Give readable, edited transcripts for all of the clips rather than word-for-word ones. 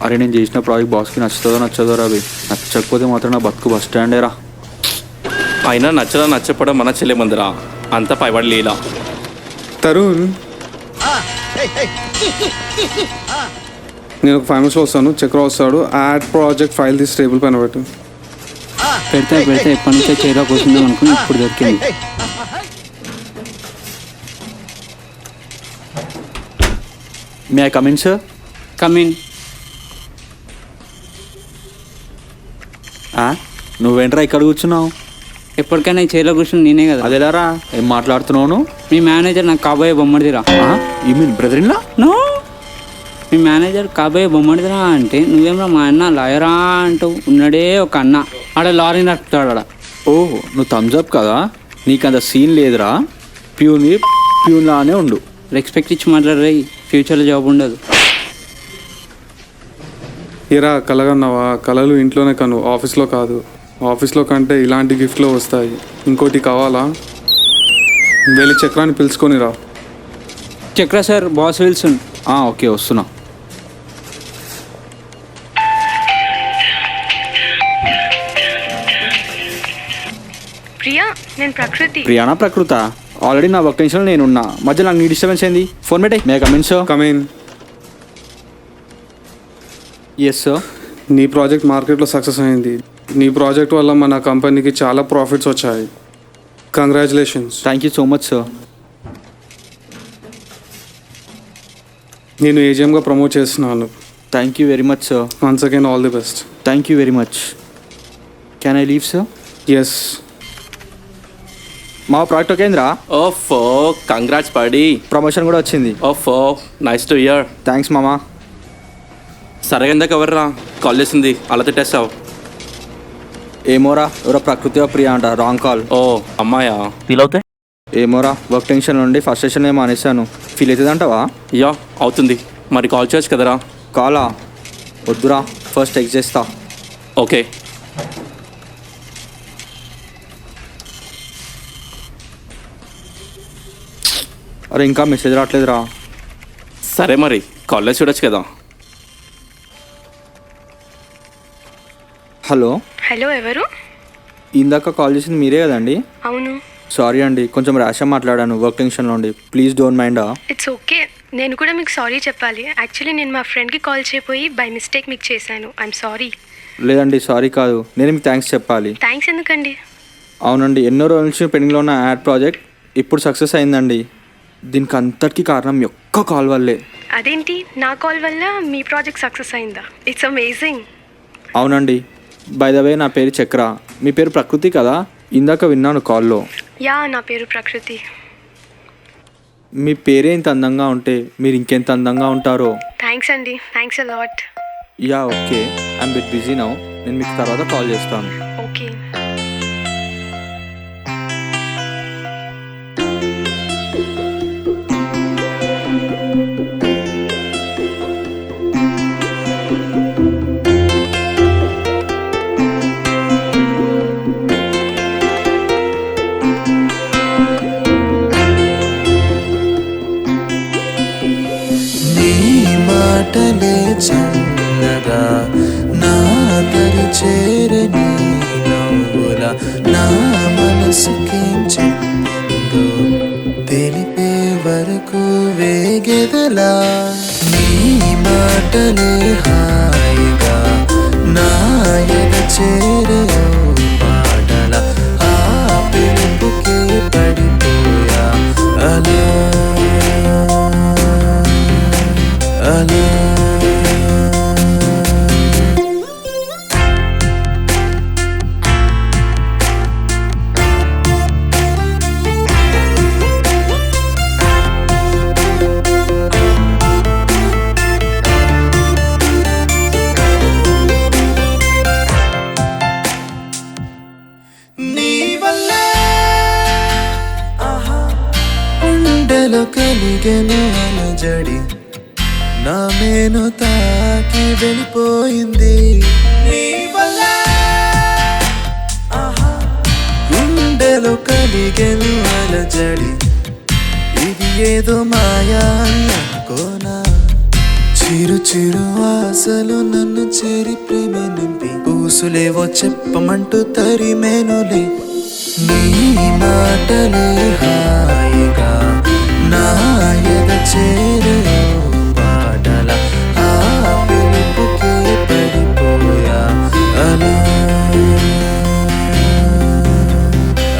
అరే నేను చేసిన ప్రాజెక్ట్ బాస్కి నచ్చుతుందో నచ్చదో రావి, నచ్చకపోతే మాత్రం నా బతుకు బస్ స్టాండేరా. అయినా నచ్చదా నచ్చపడం మన చెల్లెమందిరా, అంత పైబడి లీలా. తరుణ్, నేను ఒక 5 minutes వస్తాను. చక్ర వస్తాడు. యాడ్ ప్రాజెక్ట్ ఫైల్ తీసి టేబుల్ పైన పెట్టు. పెడితే ఎప్పటి నుంచో చైర్లో కూర్చుందాం అనుకుని ఇప్పుడు దొరికింది. May I come in sir? Come in. నువ్వేంట్రా ఇక్కడ కూర్చున్నావు? ఎప్పటికైనా ఈ చైర్లో కూర్చుని నేనే కదా. అదేలారా, ఏం మాట్లాడుతున్నావు? మీ మేనేజర్ నాకు కాబోయే బొమ్మడిదిరా. You mean brother in law? No, మీ మేనేజర్ కాబోయే బొమ్మడిదిరా అంటే నువ్వేమరా మా అన్న లాయరా అంటూ ఉన్నాడే ఒక అన్న, ఆడ లారీ నడుపుతాడు ఆడ. ఓహ్, నువ్వు థమ్స్అప్ కదా, నీకంత సీన్ లేదురా. ప్యూన్ లానే ఉండు. రెస్పెక్ట్ ఇచ్చి మాట్లాడరే, ఫ్యూచర్లో జాబ్ ఉండదు. ఇరా కలగన్నావా? కలలు ఇంట్లోనే కను, ఆఫీస్లో కాదు. ఆఫీస్లో కంటే ఇలాంటి గిఫ్ట్లో వస్తాయి. ఇంకోటి కావాలా? వెళ్ళి చక్రాన్ని పిలుచుకొని రా. చక్ర సార్, బాస్ విల్సన్. ఓకే, వస్తున్నా. ప్రియా, నేను ప్రకృతి. ప్రియానా ప్రకృత? ఆల్రెడీ నా వర్క్ టెన్షన్లో నేనున్నా, మధ్యలో నాకు నీ డిస్టర్బెన్స్ ఏంది? ఫోన్ పెట్టే. May come in sir? Come in. Yes sir. నీ ప్రాజెక్ట్ మార్కెట్లో సక్సెస్ అయింది. నీ ప్రాజెక్ట్ వల్ల మన కంపెనీకి చాలా ప్రాఫిట్స్ వచ్చాయి. Congratulations. Thank you so much sir. నేను ఏజిఎంగా ప్రమోట్ చేస్తున్నాను. Thank you very much sir. Once again all the best. Thank you very much. Can I leave sir? Yes. మా ప్రాజెక్ట్ ఓకేంద్రా? ఓఫో, కంగ్రాట్స్ పాడి. ప్రమోషన్ కూడా వచ్చింది. ఓఫో, నైస్ టు హియర్. థ్యాంక్స్ మామా. సరే ఎందుకు ఎవర్రా కాల్ చేసింది, అలా తిట్టేస్తావు? ఏమోరా, ఎవరో ప్రకృతి ప్రియా అంట. Wrong call. ఓ అమ్మాయా? ఫీల్ అవుతాయి? ఏమోరా, వర్క్ టెన్షన్ నుండి ఫస్ట్ సెషన్ ఏమో అనేసాను. ఫీల్ అవుతుంది అంటావా? యా అవుతుంది. మరి కాల్ చేయొచ్చు కదరా? కాలా? వద్దురా, ఫస్ట్ టెక్స్ట్ చేస్తా. ఓకే. అరే ఇంకా మెసేజ్ రావట్లేదురా. సరే మరి కాలేజ్ చూడొచ్చు కదా. హలో. హలో, ఎవరు? ఇందాక కాల్ చేసింది మీరే కదండి? అవును. సారీ అండి, కొంచెం ర్యాష్గా మాట్లాడాను వర్క్ టెన్షన్లో ఉండి. Please don't mind. It's okay. నేను కూడా మీకు సారీ చెప్పాలి. యాక్చువల్లీ నేను మా ఫ్రెండ్కి కాల్ చేయపోయి బై మిస్టేక్ మీకు చేశాను. I'm sorry. లేదండి, సారీ కాదు, నేను మీకు థ్యాంక్స్ చెప్పాలి. థ్యాంక్స్ ఎందుకండి? అవునండి, ఎన్నో రోజుల నుంచి పెండింగ్లో ఉన్న యాడ్ ప్రాజెక్ట్ ఇప్పుడు సక్సెస్ అయిందండి. దీనికి అంతటికీ కారణం మీ ఒక్క కాల్ వల్లే. అదేంటి, నా కాల్ వల్ల మీ ప్రాజెక్ట్ సక్సెస్ అయిందా? It's amazing. అవునండి. బై ద వే, నా పేరు చక్ర. మీ పేరు ప్రకృతి కదా? ఇందాక విన్నాను కాల్లో. యా, నా పేరు ప్రకృతి. మీ పేరే ఇంత అందంగా ఉంటే మీరు ఇంకెంత అందంగా ఉంటారో. థ్యాంక్స్ అండి, thanks a lot. Yeah okay, I'm bit busy now. నేను మీకు తర్వాత కాల్ చేస్తాను. ఓకే. మాటలే చల్లగా నా తరి చేరని నవ్వుల నా మనసుకేం చెప్పిందో తెలిపే వరకు వేగెదలా. నీ మాటలే హాయిగా నా ఎద చేరే పాటల ఆ పిలుపుకే పడిపోయా అలా అలా. నీ వల్లే గుండెలో కలిగెను అలజడి, నా మేను తాకి వెళ్ళిపోయింది. నీ వల్ల గుండెలో కలిగెను అలజడి, ఇది ఏదో మాయా అని అనుకోనా. చిరు చిరు ఆశలు నన్ను చేరి ప్రేమ నింపి ఊసులేవో చెప్పమంటూ తరిమేనులే నీ మాటలే హాయిగా నా ఎద చేరే పాటల ఆ పిలుపుకే పడిపోయా అలా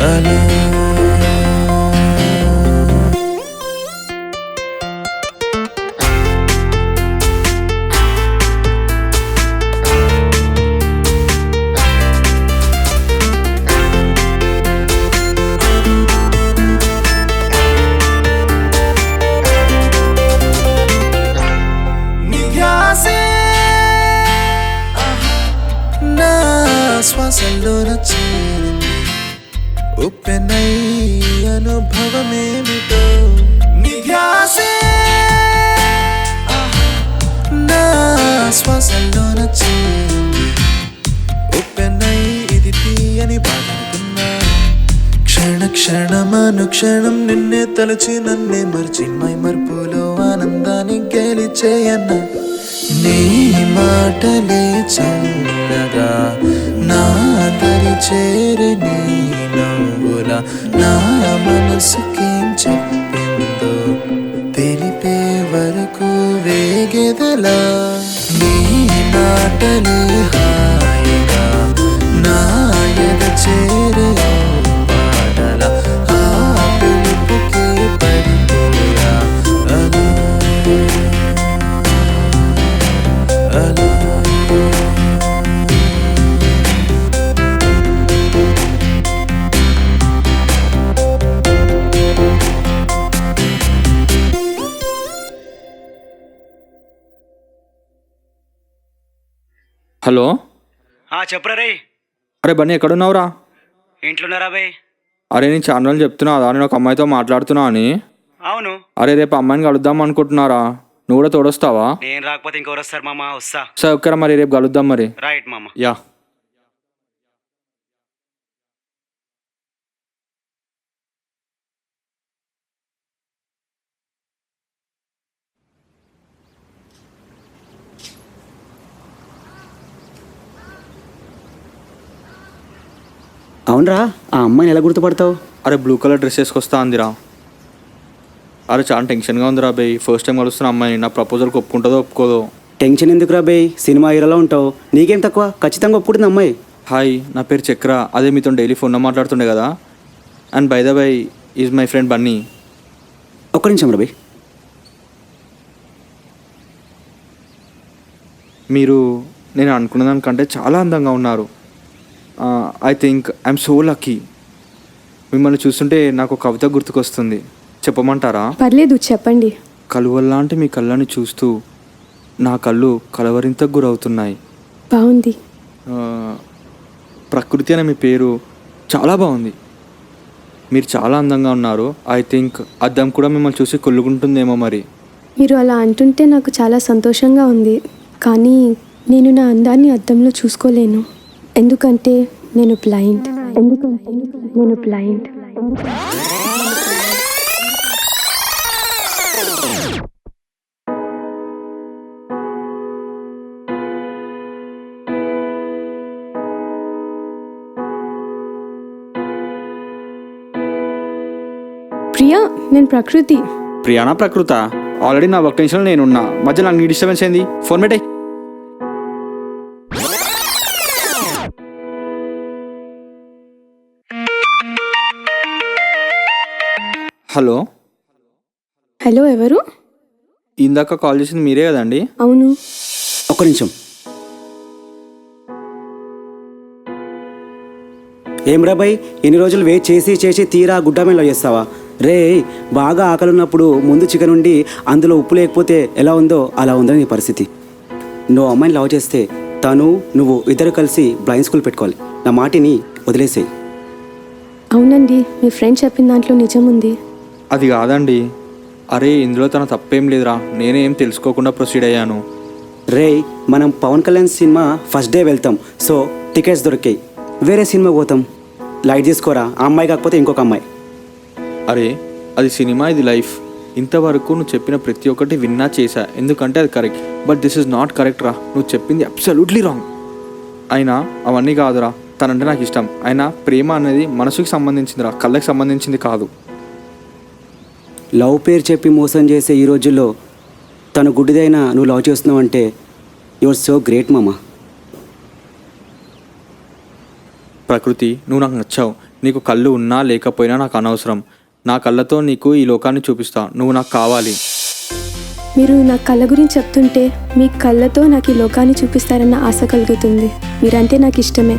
అలా శ్వాసల్లోన చేరింది ఉప్పెనై అనుభవమేమిటో నిధ్యాసే నా శ్వాసల్లోన చేరింది ఉప్పెనై ఇది తీయని బాధనుకున్నా క్షణ క్షణమను క్షణం నిన్నే తలచి నన్నే మర్చి మై మర్పులో ఆనందాన్ని గెలిచేయన్నా నీ మాటలే చల్లగా నా దరి చేరి నీ నవ్వుల నా మనసుకేం చెప్పిందో తెలిపే వరకు వేగెదలా నీ మాటలే హాయిగా నా ఎద చేరే పాటల ఆ పిలుపుకే పడిపోయా అలా అలా హలో, చెప్పురా రే. అరే బన్నీ ఎక్కడున్నావురా? ఇంట్లోన్నారా బై? అరే నేను చాలా రోజులు చెప్తున్నా అదా నేను ఒక అమ్మాయితో మాట్లాడుతున్నా అని. అవును, అరే రేపు అమ్మాయిని కలుద్దాం అనుకుంటున్నారా? నువ్వు కూడా తోడొస్తావా? నేను రాకపోతే ఇంకెవరు వస్తారు మామ? వస్తా. సరే ఓకేరా, మరి రేపు కలుద్దాం మరి. రైట్ మామ. యా. అవునరా, ఆ అమ్మాయిని ఎలా గుర్తుపడతావు? అరే బ్లూ కలర్ డ్రెస్ వేసుకొస్తా అందిరా. అరే చాలా టెన్షన్గా ఉందిరా బై. ఫస్ట్ టైం కలుస్తున్న అమ్మాయిని. నా ప్రపోజల్కి ఒప్పుకుంటుందో ఒప్పుకోదో. టెన్షన్ ఎందుకురా బే, సినిమా హీరోలో ఉంటావు, నీకేం తక్కువ, ఖచ్చితంగా ఒప్పుకుంటుంది అమ్మాయి. హాయ్, నా పేరు చక్ర. అదే మీతో డైలీ ఫోన్లో మాట్లాడుతుండే కదా. And by the by is my friend Bunny. ఒక్క నిమిషం రా బే. మీరు నేను అనుకున్న దానికంటే చాలా అందంగా ఉన్నారు. I think I'm so lucky. మిమ్మల్ని చూస్తుంటే నాకు ఒక కవిత గుర్తుకొస్తుంది, చెప్పమంటారా? పర్లేదు, చెప్పండి. కలువల్లాంటి మీ కళ్ళని చూస్తూ నా కళ్ళు కలవరింతకు గురవుతున్నాయి. బాగుంది. ప్రకృతి అనే మీ పేరు చాలా బాగుంది. మీరు చాలా అందంగా ఉన్నారు. ఐ థింక్ అద్దం కూడా మిమ్మల్ని చూసి కొల్లుకుంటుందేమో మరి. మీరు అలా అంటుంటే నాకు చాలా సంతోషంగా ఉంది. కానీ నేను నా అందాన్ని అద్దంలో చూసుకోలేను. ఎందుకంటే నేను బ్లైండ్. ప్రియా, నేను ప్రకృతి. ప్రియానా ప్రకృత? ఆల్రెడీ నా వర్క్ టెన్షన్లో నేనున్నా, మధ్యలో నాకు నీ డిస్టర్బెన్స్ ఏంది? ఫోన్ పెట్టే. హలో. హలో, ఎవరు? ఇందాక కాల్ చేసింది మీరే కదండి? అవును. ఒక్క నిమిషం. ఏం రా బై, ఎన్ని రోజులు వెయిట్ చేసి చేసి తీరా గుడ్డ మీద చేస్తావా? రే, బాగా ఆకలి ఉన్నప్పుడు ముందు చికెన్ ఉండి అందులో ఉప్పు లేకపోతే ఎలా ఉందో అలా ఉందని నీ పరిస్థితి. నువ్వు అమ్మాయిని లవ్ చేస్తే తను నువ్వు ఇద్దరు కలిసి బ్లైండ్ స్కూల్ పెట్టుకోవాలి. నా మాటిని వదిలేసేయి. అవునండి, మీ ఫ్రెండ్ చెప్పిన దాంట్లో నిజం ఉంది. అది కాదండి. అరే ఇందులో తన తప్పేం లేదురా, నేనే ఏం తెలుసుకోకుండా ప్రొసీడ్ అయ్యాను. రే, మనం Pawan Kalyan cinema first day వెళ్తాం, సో టికెట్స్ దొరికాయి, వేరే సినిమా పోతాం. లైట్ చేసుకోరా, ఆ అమ్మాయి కాకపోతే ఇంకొక అమ్మాయి. అరే అది సినిమా, ఇది లైఫ్. ఇంతవరకు నువ్వు చెప్పిన ప్రతి ఒక్కటి విన్నా చేశా, ఎందుకంటే అది correct. But this is not correct రా, నువ్వు చెప్పింది అబ్సల్యూట్లీ రాంగ్. అయినా అవన్నీ కాదురా, తనంటే నాకు ఇష్టం. అయినా ప్రేమ అనేది మనసుకి సంబంధించిందిరా, కళ్ళకి సంబంధించింది కాదు. లవ్ పేరు చెప్పి మోసం చేసే ఈ రోజుల్లో తను గుడ్డిదైనా నువ్వు లవ్ చేస్తున్నావు అంటే యువర్ సో గ్రేట్ మామ. ప్రకృతి, నువ్వు నాకు నచ్చావు. నీకు కళ్ళు ఉన్నా లేకపోయినా నాకు అనవసరం. నా కళ్ళతో నీకు ఈ లోకాన్ని చూపిస్తా. నువ్వు నాకు కావాలి. మీరు నా కళ్ళ గురించి చెప్తుంటే మీ కళ్ళతో నాకు ఈ లోకాన్ని చూపిస్తారన్న ఆశ కలుగుతుంది. మీరంటే నాకు ఇష్టమే.